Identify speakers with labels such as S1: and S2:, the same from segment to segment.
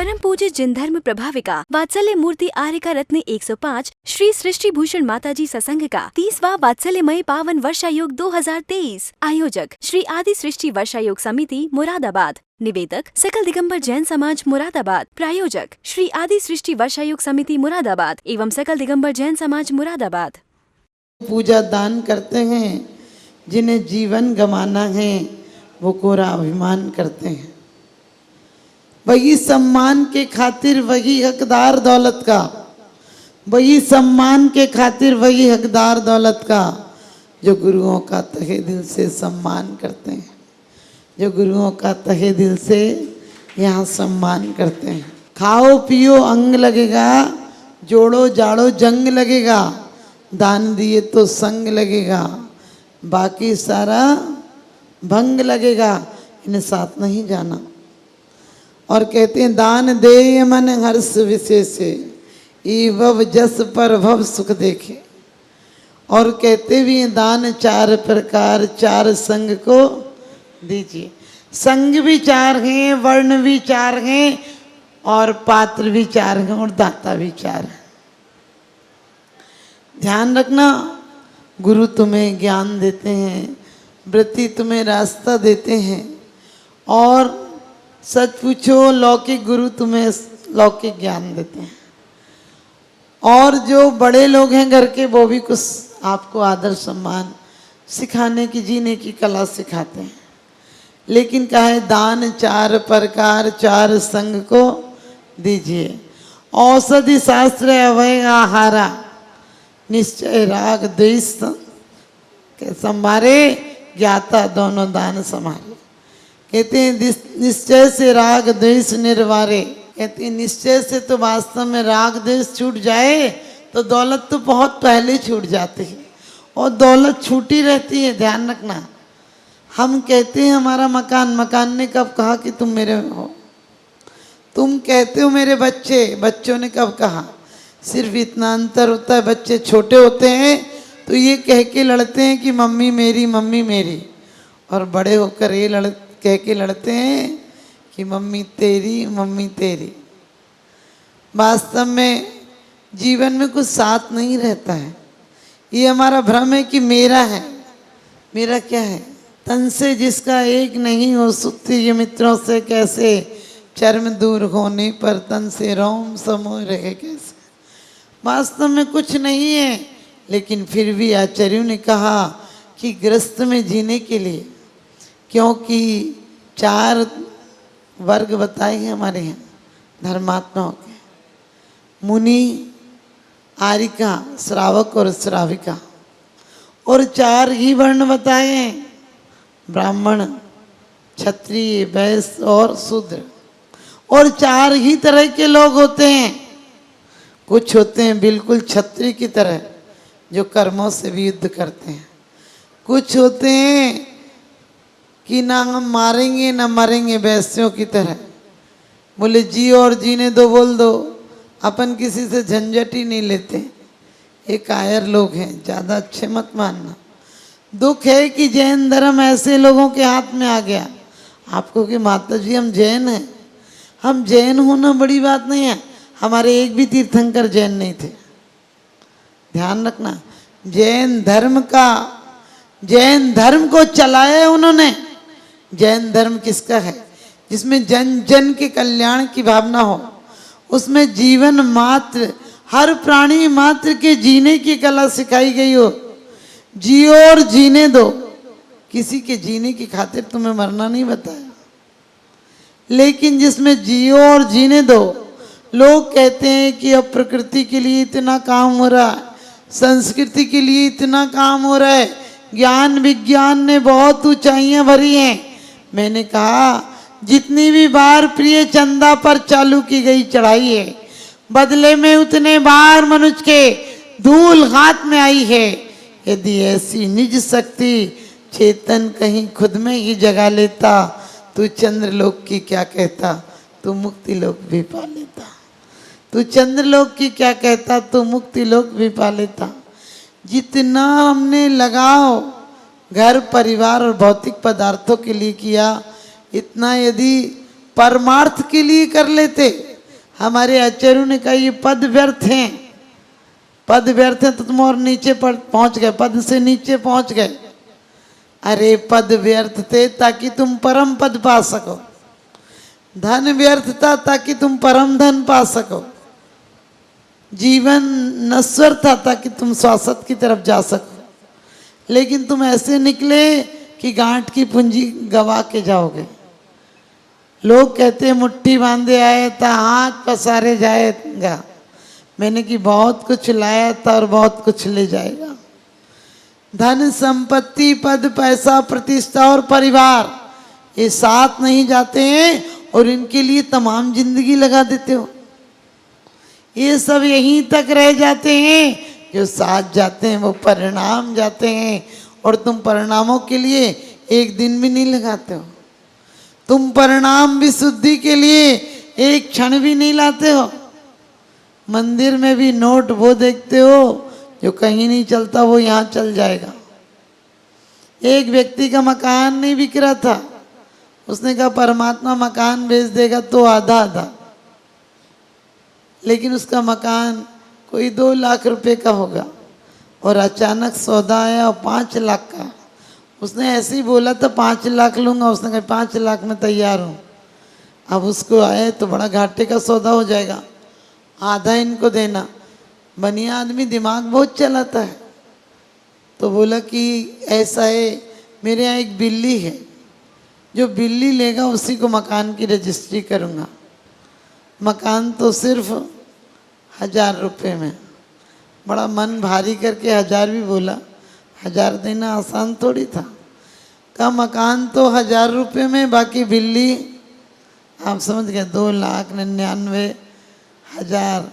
S1: परम पूज्य जिन धर्म प्रभाविका वात्सल्य मूर्ति आर्यका रत्न 105 श्री सृष्टि भूषण माताजी सत्संग का 30वां वात्सल्यमय पावन वर्षायोग 2023। आयोजक श्री आदि सृष्टि वर्षायोग समिति मुरादाबाद। निवेदक सकल दिगंबर जैन समाज मुरादाबाद। प्रायोजक श्री आदि सृष्टि वर्षायोग समिति मुरादाबाद एवं सकल दिगंबर जैन समाज मुरादाबाद।
S2: पूजा दान करते हैं, जिन्हें जीवन गंवाना है वो कोरा अभिमान करते हैं। वही सम्मान के खातिर वही हकदार दौलत का, वही सम्मान के खातिर वही हकदार दौलत का जो गुरुओं का तहे दिल से सम्मान करते हैं, जो गुरुओं का तहे दिल से यहाँ सम्मान करते हैं। खाओ पियो अंग लगेगा, जोड़ो जाड़ो जंग लगेगा, दान दिए तो संग लगेगा, बाकी सारा भंग लगेगा, इन्हें साथ नहीं जाना। और कहते हैं दान दे मन हर्ष विशेषे, ईवव जस पर भव सुख देखे। और कहते भी हैं दान चार प्रकार, चार संग को दीजिए। संग भी चार हैं, वर्ण भी चार हैं, और पात्र भी चार हैं, और दाता भी चार हैं। ध्यान रखना, गुरु तुम्हें ज्ञान देते हैं, वृत्ति तुम्हें रास्ता देते हैं, और सच पूछो लौकिक गुरु तुम्हें लौकिक ज्ञान देते हैं। और जो बड़े लोग हैं घर के, वो भी कुछ आपको आदर सम्मान सिखाने की, जीने की कला सिखाते हैं। लेकिन कहा है दान चार प्रकार, चार संग को दीजिए। औषधि शास्त्र अवय आहारा, निश्चय राग द्वेष संभारे, ज्ञाता दोनों दान संभारे। कहते हैं निश्चय से राग द्वेष निर्वारे। कहते हैं निश्चय से तो वास्तव में राग द्वेष छूट जाए तो दौलत तो बहुत पहले छूट जाती है, और दौलत छूटी रहती है। ध्यान रखना, हम कहते हैं हमारा मकान, मकान ने कब कहा कि तुम मेरे हो? तुम कहते हो मेरे बच्चे, बच्चों ने कब कहा? सिर्फ इतना अंतर होता है, बच्चे छोटे होते हैं तो ये कह के लड़ते हैं कि मम्मी मेरी, मम्मी मेरी, और बड़े होकर ये कह के लड़ते हैं कि मम्मी तेरी, मम्मी तेरी। वास्तव में जीवन में कुछ साथ नहीं रहता है। ये हमारा भ्रम है कि मेरा है। मेरा क्या है? तन से जिसका एक नहीं हो सुखती, ये मित्रों से कैसे, चर्म दूर होने पर तन से रोम समोए रहे कैसे। वास्तव में कुछ नहीं है, लेकिन फिर भी आचार्यों ने कहा कि गृहस्थ में जीने के लिए, क्योंकि चार वर्ग बताए हैं हमारे यहाँ धर्मात्माओं के, मुनि, आरिका, श्रावक और श्राविका, और चार ही वर्ण बताए हैं, ब्राह्मण, क्षत्रिय, वैश्य और शूद्र। और चार ही तरह के लोग होते हैं। कुछ होते हैं बिल्कुल क्षत्रिय की तरह जो कर्मों से भी युद्ध करते हैं, कुछ होते हैं कि ना हम मारेंगे ना मरेंगे, वैश्यों की तरह, बोले जी और जीने दो बोल दो, अपन किसी से झंझट ही नहीं लेते। ये कायर लोग हैं, ज़्यादा अच्छे मत मानना। दुख है कि जैन धर्म ऐसे लोगों के हाथ में आ गया। आपको कि माता जी हम जैन हैं, हम जैन होना बड़ी बात नहीं है, हमारे एक भी तीर्थंकर जैन नहीं थे। ध्यान रखना, जैन धर्म को चलाया उन्होंने। जैन धर्म किसका है? जिसमें जन जन के कल्याण की भावना हो, उसमें जीवन मात्र, हर प्राणी मात्र के जीने की कला सिखाई गई हो। जियो और जीने दो, किसी के जीने की खातिर तुम्हें मरना नहीं बताया, लेकिन जिसमें जियो और जीने दो। लोग कहते हैं कि अब प्रकृति के लिए इतना काम हो रहा है, संस्कृति के लिए इतना काम हो रहा है, ज्ञान विज्ञान ने बहुत ऊंचाइयां भरी हैं। मैंने कहा जितनी भी बार प्रिय चंदा पर चालू की गई चढ़ाई है, बदले में उतने बार मनुष्य के धूल हाथ में आई है। यदि ऐसी निज शक्ति चेतन कहीं खुद में ही जगा लेता, तू चंद्रलोक की क्या कहता, तू मुक्ति लोक भी पा लेता। तू चंद्रलोक की क्या कहता, तू मुक्ति लोक भी पा लेता। जितना हमने लगाओ घर परिवार और भौतिक पदार्थों के लिए किया, इतना यदि परमार्थ के लिए कर लेते हमारे आचार्यों ने कहा ये पद व्यर्थ हैं, पद व्यर्थ हैं तो तुम और नीचे पहुंच गए, पद से नीचे पहुंच गए। अरे पद व्यर्थ थे ताकि तुम परम पद पा सको, धन व्यर्थ था ताकि तुम परम धन पा सको, जीवन नश्वर था ताकि तुम शाश्वत की तरफ जा सको। लेकिन तुम ऐसे निकले कि गांठ की पूंजी गवा के जाओगे। लोग कहते हैं मुट्ठी बांधे आया था हाथ पसारे जाएगा, मैंने कि बहुत कुछ लाया था और बहुत कुछ ले जाएगा। धन संपत्ति पद पैसा प्रतिष्ठा और परिवार ये साथ नहीं जाते हैं और इनके लिए तमाम जिंदगी लगा देते हो। ये सब यहीं तक रह जाते हैं, जो साथ जाते हैं वो परिणाम जाते हैं, और तुम परिणामों के लिए एक दिन भी नहीं लगाते हो। तुम परिणाम विशुद्धि के लिए एक क्षण भी नहीं लाते हो। मंदिर में भी नोट वो देखते हो जो कहीं नहीं चलता, वो यहाँ चल जाएगा। एक व्यक्ति का मकान नहीं बिक रहा था, उसने कहा परमात्मा मकान बेच देगा तो आधा आधा, लेकिन उसका मकान कोई 2 लाख रुपए का होगा और अचानक सौदा आया और 5 लाख का। उसने ऐसे ही बोला था 5 लाख लूंगा, उसने कहा 5 लाख में तैयार हूँ। अब उसको आए तो बड़ा घाटे का सौदा हो जाएगा, आधा इनको देना। बनिया आदमी दिमाग बहुत चलाता है, तो बोला कि ऐसा है मेरे यहाँ एक बिल्ली है, जो बिल्ली लेगा उसी को मकान की रजिस्ट्री करूँगा। मकान तो सिर्फ 1000 रुपये में। बड़ा मन भारी करके 1000 भी बोला, 1000 देना आसान थोड़ी था। का मकान तो 1000 रुपये में, बाकी बिल्ली आप समझ गए 2,99,000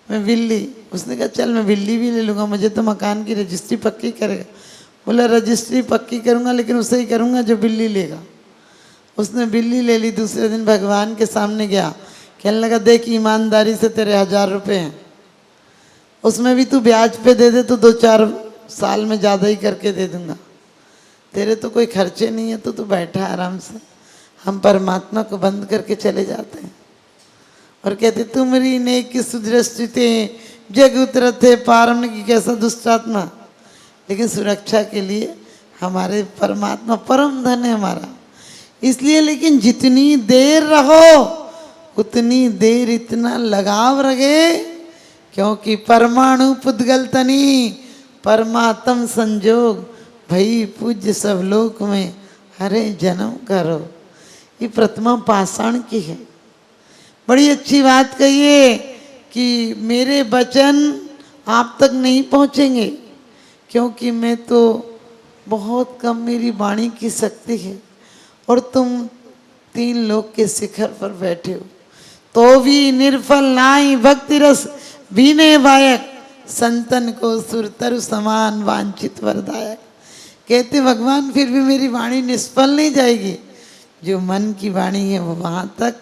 S2: में बिल्ली। उसने कहा चल मैं बिल्ली भी ले लूँगा, मुझे तो मकान की रजिस्ट्री पक्की करेगा। बोला रजिस्ट्री पक्की करूँगा लेकिन उसे ही करूँगा जो बिल्ली लेगा। उसने बिल्ली ले ली। दूसरे दिन भगवान के सामने गया, कहने लगा देख ईमानदारी से तेरे 1000 रुपये हैं, उसमें भी तू ब्याज पे दे दे तो 2-4 साल में ज़्यादा ही करके दे दूँगा। तेरे तो कोई खर्चे नहीं है, तो तू बैठा आराम से। हम परमात्मा को बंद करके चले जाते हैं और कहते तुम्हारी नेक की सुदृष्टि थे जग उतरत थे पारम की कैसा दुष्टात्मा। लेकिन सुरक्षा के लिए हमारे परमात्मा परम धन है हमारा, इसलिए। लेकिन जितनी देर रहो उतनी देर इतना लगाव रहे, क्योंकि परमाणु पुद्गल तनी परमात्म संजोग भई पूज्य सब लोक में हरे जन्म करो। ये प्रतिमा पाषाण की है। बड़ी अच्छी बात कहिए कि मेरे वचन आप तक नहीं पहुँचेंगे, क्योंकि मैं तो बहुत कम, मेरी वाणी की शक्ति है, और तुम 3 लोक के शिखर पर बैठे हो। तो भी निर्फल नाई भक्ति रस बीने बायक, संतन को सुरतरु समान वांछित वरदायक। कहते भगवान फिर भी मेरी वाणी निष्फल नहीं जाएगी, जो मन की वाणी है वो वहाँ तक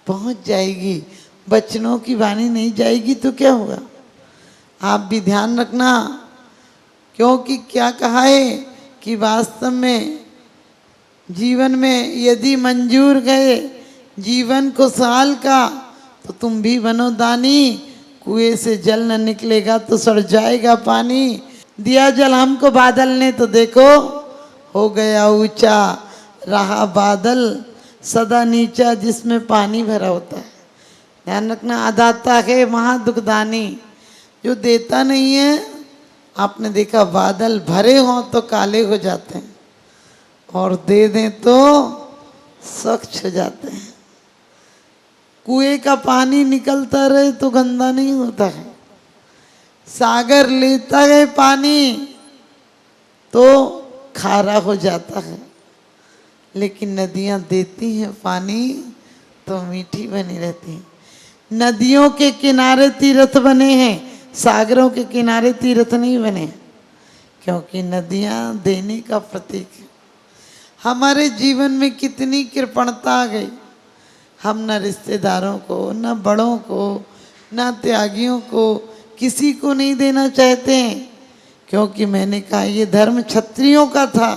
S2: पहुँच जाएगी। बचनों की वाणी नहीं जाएगी तो क्या होगा? आप भी ध्यान रखना, क्योंकि क्या कहा है कि वास्तव में जीवन में यदि मंजूर गए जीवन को साल का, तो तुम भी बनो दानी। कुएं से जल न निकलेगा तो सड़ जाएगा पानी। दिया जल हमको बादल ने तो देखो हो गया ऊंचा, रहा बादल सदा नीचा जिसमें पानी भरा होता है। ध्यान रखना, अदाता है महादुखदानी, जो देता नहीं है। आपने देखा बादल भरे हों तो काले हो जाते हैं और दे दें तो स्वच्छ हो जाते हैं। कुएं का पानी निकलता रहे तो गंदा नहीं होता है। सागर लेता है पानी तो खारा हो जाता है, लेकिन नदियाँ देती हैं पानी तो मीठी बनी रहती हैं। नदियों के किनारे तीर्थ बने हैं, सागरों के किनारे तीर्थ नहीं बने, क्योंकि नदियाँ देने का प्रतीक है। हमारे जीवन में कितनी कृपणता आ गई, हम न रिश्तेदारों को, न बड़ों को, न त्यागियों को, किसी को नहीं देना चाहते हैं। क्योंकि मैंने कहा ये धर्म क्षत्रियों का था।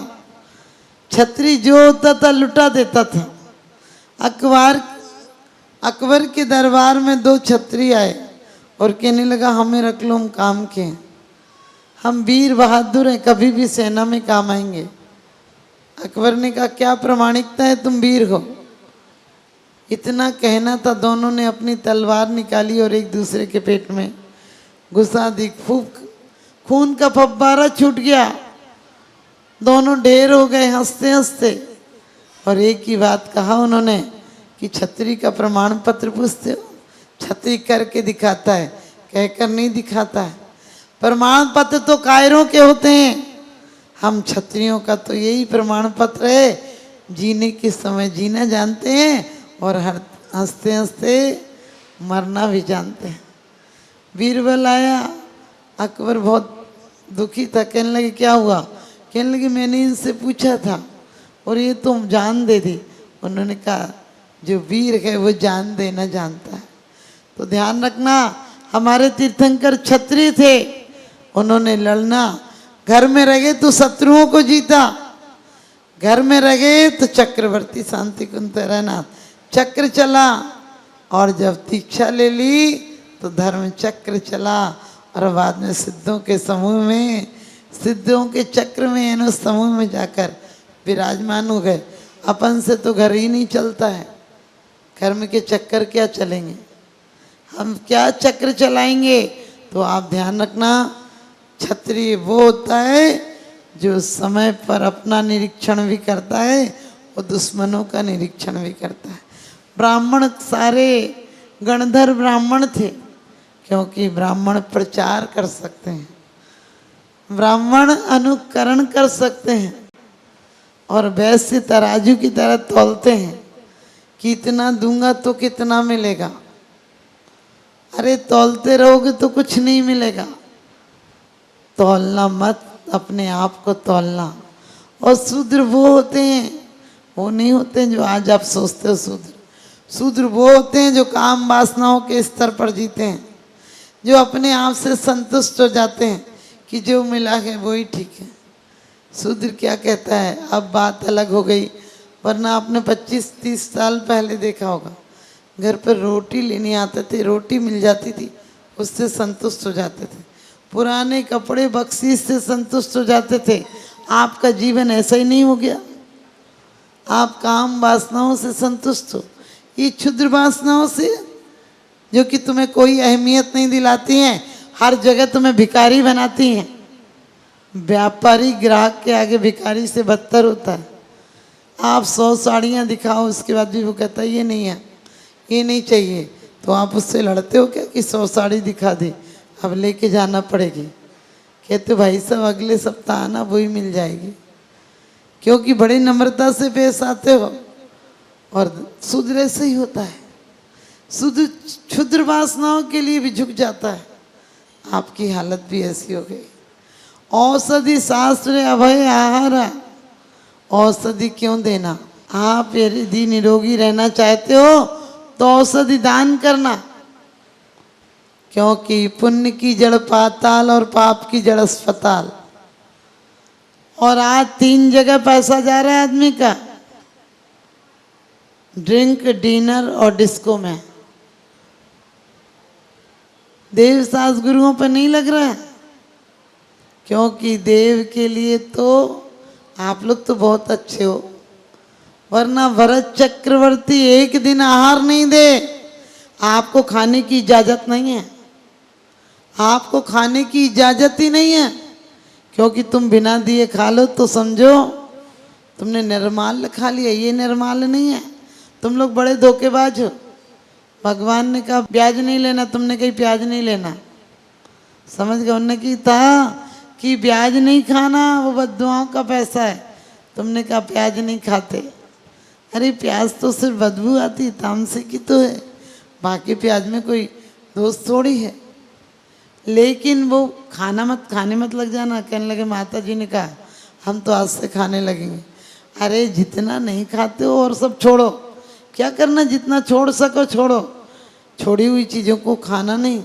S2: क्षत्रिय जो होता था लुटा देता था। अखबार अकबर के दरबार में दो छत्री आए और कहने लगा हमें रख लो, हम काम के हैं, हम वीर बहादुर हैं, कभी भी सेना में काम आएंगे। अकबर ने कहा क्या प्रमाणिकता है तुम वीर हो? इतना कहना था, दोनों ने अपनी तलवार निकाली और एक दूसरे के पेट में घुसा दी। खून का फव्वारा छूट गया, दोनों ढेर हो गए हंसते हंसते। और एक ही बात कहा उन्होंने कि छत्री का प्रमाण पत्र पूछते हो? छत्री करके दिखाता है, कहकर नहीं दिखाता है। प्रमाण पत्र तो कायरों के होते हैं, हम छत्रियों का तो यही प्रमाण पत्र है, जीने के समय जीना जानते हैं और हंसते हंसते मरना भी जानते हैं। बीरबल आया, अकबर बहुत दुखी था, कहने लगे क्या हुआ? कहने लगे मैंने इनसे पूछा था और ये तुम जान दे दी। उन्होंने कहा जो वीर है वो जान देना जानता है। तो ध्यान रखना, हमारे तीर्थंकर क्षत्रिय थे, उन्होंने लड़ना, घर में रह गए तो शत्रुओं को जीता, घर में रह गए तो चक्रवर्ती शांति कुंत रहना, चक्र चला, और जब दीक्षा ले ली तो धर्म चक्र चला, और बाद में सिद्धों के समूह में, सिद्धों के चक्र में यानी उस समूह में जाकर विराजमान हो गए। अपन से तो घर ही नहीं चलता है, कर्म के चक्कर क्या चलेंगे, हम क्या चक्र चलाएंगे? तो आप ध्यान रखना, क्षत्रिय वो होता है जो समय पर अपना निरीक्षण भी करता है और दुश्मनों का निरीक्षण भी करता है। ब्राह्मण सारे गणधर ब्राह्मण थे, क्योंकि ब्राह्मण प्रचार कर सकते हैं, ब्राह्मण अनुकरण कर सकते हैं, और वैश्य तराजू की तरह तौलते हैं कि इतना दूंगा तो कितना मिलेगा। अरे तौलते रहोगे तो कुछ नहीं मिलेगा, तौलना मत, अपने आप को तौलना। और शूद्र वो होते हैं, वो नहीं होते हैं जो आज आप सोचते हो शूद्र। शूद्र वो होते हैं जो काम वासनाओं के स्तर पर जीते हैं, जो अपने आप से संतुष्ट हो जाते हैं कि जो मिला है वही ठीक है। शूद्र क्या कहता है, अब बात अलग हो गई, वरना आपने 25-30 साल पहले देखा होगा, घर पर रोटी लेने आते थे, रोटी मिल जाती थी, उससे संतुष्ट हो जाते थे। पुराने कपड़े बख्शीश से संतुष्ट हो जाते थे। आपका जीवन ऐसा ही नहीं हो गया, आप काम वासनाओं से संतुष्ट हो, ये क्षुद्र वासनाओं से जो कि तुम्हें कोई अहमियत नहीं दिलाती हैं, हर जगह तुम्हें भिखारी बनाती हैं। व्यापारी ग्राहक के आगे भिखारी से बदतर होता है। आप 100 साड़ियाँ दिखाओ, उसके बाद भी वो कहता है ये नहीं है, ये नहीं चाहिए, तो आप उससे लड़ते हो क्या कि 100 साड़ी दिखा दी, अब लेके जाना पड़ेगी। कहते भाई साहब अगले सप्ताह आना, वही मिल जाएगी, क्योंकि बड़ी नम्रता से पेश आते हो। और शूद्र ऐसे ही होता है, शूद्र क्षुद्र वासनाओं के लिए भी झुक जाता है। आपकी हालत भी ऐसी हो गई। औषधि शास्त्र अभय आहार, औषधि क्यों देना? आप यदि निरोगी रहना चाहते हो तो औषधि दान करना, क्योंकि पुण्य की जड़ पाताल और पाप की जड़ अस्पताल। और आज 3 जगह पैसा जा रहा है आदमी का, ड्रिंक, डिनर और डिस्को में। देव सास गुरुओं पर नहीं लग रहा है, क्योंकि देव के लिए तो आप लोग तो बहुत अच्छे हो, वरना भरत चक्रवर्ती एक दिन आहार नहीं दे, आपको खाने की इजाजत नहीं है, आपको खाने की इजाजत ही नहीं है, क्योंकि तुम बिना दिए खा लो तो समझो तुमने निर्माल्य खा लिया। ये निर्माल्य नहीं है, तुम लोग बड़े धोखेबाज हो। भगवान ने कहा प्याज नहीं लेना, तुमने कही प्याज नहीं लेना, समझ गए? उन्होंने की था कि प्याज नहीं खाना, वो बददुआओं का पैसा है, तुमने कहा प्याज नहीं खाते। अरे प्याज तो सिर्फ बदबू आती, तामसे की तो है, बाकी प्याज में कोई दोष थोड़ी है। लेकिन वो खाना मत, खाने मत लग जाना। कहने लगे माता जी ने कहा हम तो आज से खाने लगेंगे। अरे जितना नहीं खाते हो और सब छोड़ो, क्या करना, जितना छोड़ सको छोड़ो, छोड़ी हुई चीज़ों को खाना नहीं।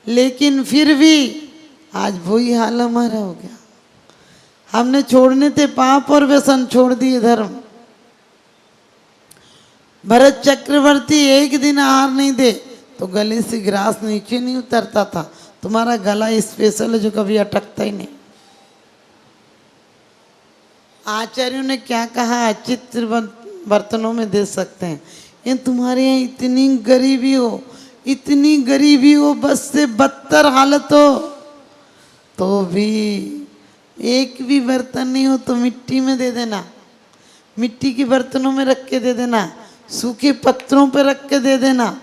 S2: लेकिन फिर भी आज वही हाल हमारा हो गया, हमने छोड़ने थे पाप और व्यसन, छोड़ दिए धर्म। भरत चक्रवर्ती एक दिन आहार नहीं दे तो गले से ग्रास नीचे नहीं उतरता था। तुम्हारा गला स्पेशल है जो कभी अटकता ही नहीं। आचार्यों ने क्या कहा, चित्र बर्तनों में दे सकते हैं। ये तुम्हारे यहाँ इतनी गरीबी हो, इतनी गरीबी हो, बस से बदतर हालत हो, तो भी एक भी बर्तन नहीं हो तो मिट्टी में दे देना, मिट्टी के बर्तनों में रख के दे देना, सूखे पत्थरों पे रख के दे देना।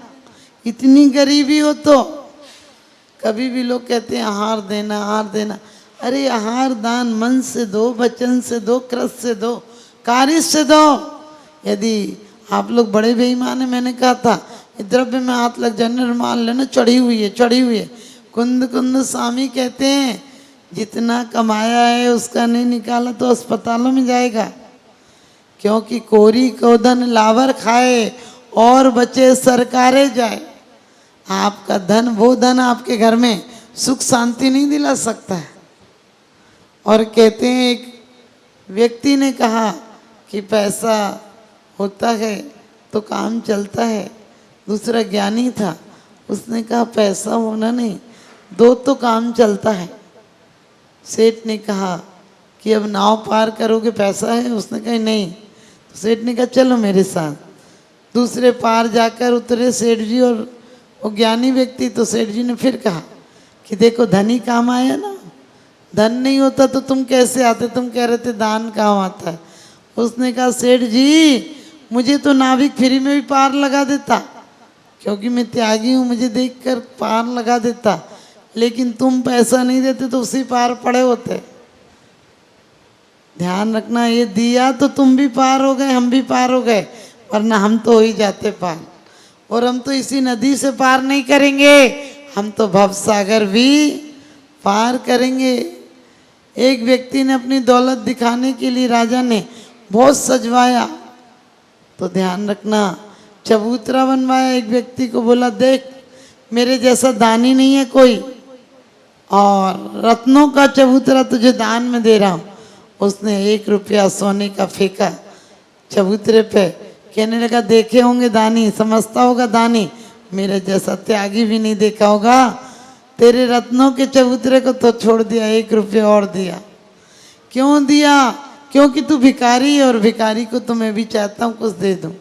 S2: इतनी गरीबी हो तो कभी भी लोग कहते हैं आहार देना, आहार देना। अरे आहार दान मन से दो, वचन से दो, कृत से दो, कार्य से दो। यदि आप लोग बड़े बेईमान है, मैंने कहा था द्रव्य में हाथ लग जाने मान लेना चढ़ी हुई है, चढ़ी हुई है। कुंद कुंद स्वामी कहते हैं जितना कमाया है उसका नहीं निकाला तो अस्पतालों में जाएगा, क्योंकि कोरी कोदन लावर खाए और बचे सरकारे जाए। आपका धन, वो धन आपके घर में सुख शांति नहीं दिला सकता है। और कहते हैं एक व्यक्ति ने कहा कि पैसा होता है तो काम चलता है। दूसरा ज्ञानी था, उसने कहा पैसा होना नहीं, दो तो काम चलता है। सेठ ने कहा कि अब नाव पार करोगे, पैसा है? उसने कहा नहीं। तो सेठ ने कहा चलो मेरे साथ। दूसरे पार जाकर उतरे सेठ जी और वो ज्ञानी व्यक्ति। तो सेठ जी ने फिर कहा कि देखो धनी काम आया ना, धन नहीं होता तो तुम कैसे आते, तुम कह रहे थे दान काम आता है। उसने कहा सेठ जी मुझे तो नाविक फ्री में भी पार लगा देता, क्योंकि मैं त्यागी हूँ, मुझे देखकर पार लगा देता, लेकिन तुम पैसा नहीं देते तो उसी पार पड़े होते। ध्यान रखना, ये दिया तो तुम भी पार हो गए, हम भी पार हो गए, वरना हम तो हो ही जाते पार। और हम तो इसी नदी से पार नहीं करेंगे, हम तो भव सागर भी पार करेंगे। एक व्यक्ति ने अपनी दौलत दिखाने के लिए राजा ने बहुत सजवाया, तो ध्यान रखना चबूतरा बनवाया। एक व्यक्ति को बोला देख मेरे जैसा दानी नहीं है कोई, और रत्नों का चबूतरा तुझे दान में दे रहा हूँ। उसने 1 रुपया सोने का फेंका चबूतरे पे, कहने लगा देखे होंगे दानी, समझता होगा दानी, मेरे जैसा त्यागी भी नहीं देखा होगा। तेरे रत्नों के चबूतरे को तो छोड़ दिया, 1 रुपया और दिया। क्यों दिया? क्योंकि तू भिखारी है और भिखारी को तो मैं भी चाहता हूँ कुछ दे दूँ।